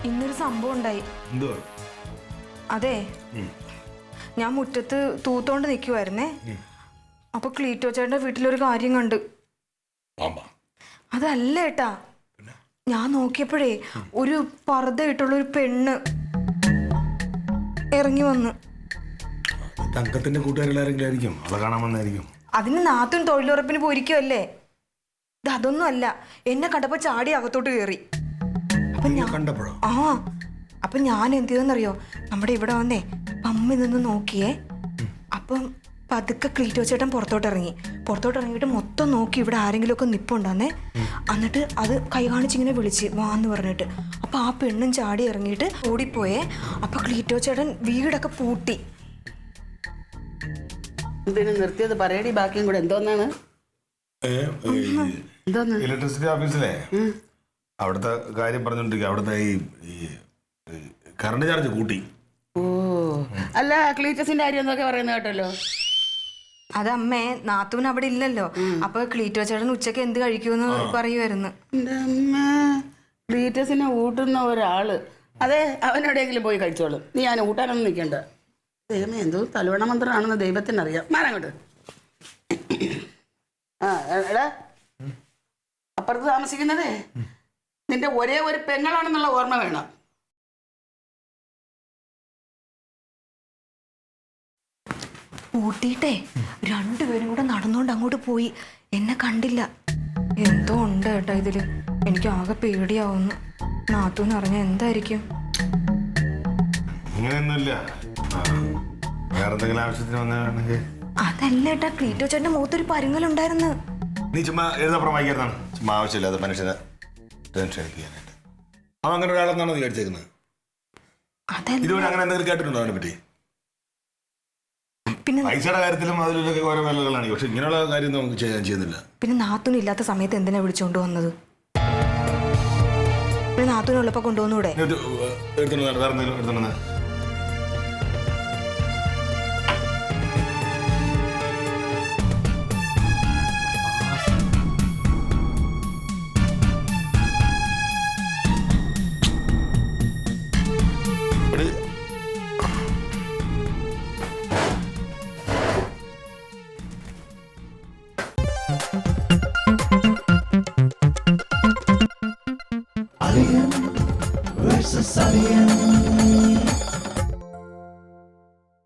ഇന്നൊരു സംഭവം ഉണ്ടായി. അതെ, ഞാൻ മുറ്റത്ത് തൂത്തോണ്ട് നിൽക്കുമായിരുന്നേ. അപ്പൊ ക്ലീറ്റോ ചേട്ടന്റെ വീട്ടിലൊരു കാര്യം കണ്ട്. അതല്ല ഏട്ടാ, ഞാൻ നോക്കിയപ്പോഴേ ഒരു പർദ്ദയിട്ടുള്ള ഒരു പെണ്ണ് ഇറങ്ങി വന്ന്. തങ്കത്തിന്റെ കൂട്ടുകാരെല്ലാരെങ്കിലും കാണാൻ വന്നായിരിക്കും. അതിന് നാത്തും തൊഴിലുറപ്പിന് പോയിരിക്കുമല്ലേ. ഇത് അതൊന്നും അല്ല, എന്നെ കണ്ടപ്പോ ചാടി അകത്തോട്ട് കയറി. അപ്പൊ ഞാൻ എന്ത് ചെയ്തെന്നറിയോ, നമ്മുടെ ഇവിടെ വന്നേ പമ്മി നിന്ന് നോക്കിയേ. അപ്പം പതുക്കെ ക്ലീറ്റോ ചേട്ടൻ പുറത്തോട്ട് ഇറങ്ങിയിട്ട് മൊത്തം നോക്കി ഇവിടെ ആരെങ്കിലും ഒക്കെ നിപ്പുണ്ടാന്നേ. എന്നിട്ട് അത് കൈ കാണിച്ചിങ്ങനെ വിളിച്ച് വാന്ന് പറഞ്ഞിട്ട്. അപ്പൊ ആ പെണ്ണും ചാടി ഇറങ്ങിയിട്ട് ഓടിപ്പോയേ. അപ്പൊ ക്ലീറ്റോ ചേട്ടൻ വീടൊക്കെ പൂട്ടി. നിർത്തിയത് പറയടി, ബാക്കിയും കൂടെ എന്തോന്നാണ്? ഇലക്ട്രിസിറ്റി ഓഫീസിലെ അവിടുത്തെ കാര്യം പറഞ്ഞോണ്ടിരിക്കുക. അവിടുത്തെ ഈ കറണ്ട് ചാർജ് കൂട്ടി. ഓ അല്ല, ക്ലീറ്റസിന്റെ കാര്യം എന്തൊക്കെ പറയുന്നത് കേട്ടല്ലോ. അതമ്മേ, നാത്തൂൻ അവിടെ ഇല്ലല്ലോ. അപ്പൊ ക്ലീറ്റോ ചേട്ടൻ ഉച്ചക്ക് എന്ത് കഴിക്കുമെന്ന് പറയുമായിരുന്നു. ക്ലീറ്റസിനെ ഊട്ടുന്ന ഒരാള്, അതെ അവനോടെങ്കിലും പോയി കഴിച്ചോളും. നീ ഞാൻ ഊട്ടാനൊന്നും നിൽക്കണ്ട. ദൈവമേ, എന്തോ തലവണ മന്ത്രമാണെന്ന് ദൈവത്തിനറിയാം. മാറങ്ങോട്ട്. ആ എടാ, അപ്പുറത്ത് താമസിക്കുന്നതേ നിന്റെ ഒരേ ഒരു പെങ്ങളാണെന്നുള്ള ഓർമ്മ വേണം. ഊട്ടിയിട്ടേ രണ്ടുപേരും കൂടെ നടന്നുകൊണ്ട് അങ്ങോട്ട് പോയി. എന്നെ കണ്ടില്ല. എന്തോ ഉണ്ട് കേട്ടോ ഇതില്. എനിക്ക് ആകെ പേടിയാവുന്നു. നാത്തൂന്ന് അറിഞ്ഞ എന്തായിരിക്കും? അതല്ല ഏട്ടാ, ക്ലീറ്റോ ചേട്ടന്റെ മുഖത്തൊരു പരുങ്ങലുണ്ടായിരുന്നു. നീ ചുമ്മാ എഴുതപ്പുറം വായിക്കാനാണ്. ചുമ്മാ ആവശ്യമില്ലാതെ മനുഷ്യനെ ടെൻഷൻ അടിക്കാനായിട്ട്. അവൻ അങ്ങനെ ഒരാളെന്നാണോ നീ അടിച്ചേക്കുന്നത്? ഇതുവരെ അങ്ങനെ എന്തെങ്കിലും കേട്ടിട്ടുണ്ടോ അവനെ പറ്റി? പിന്നെ പൈസയുടെ കാര്യത്തിലും അതിലൊക്കെ ഓരോ വിലകളാണ്. പക്ഷെ ഇങ്ങനെയുള്ള കാര്യം നമുക്ക് ചെയ്യുന്നില്ല. പിന്നെ നാത്തൂന് ഇല്ലാത്ത സമയത്ത് എന്തിനാ വിളിച്ചോണ്ട് വന്നത്? പിന്നെ നാത്തൂനുള്ളപ്പോ കൊണ്ടുവന്നൂടെ? എടുത്തോണ്ട് Alien versus Alien.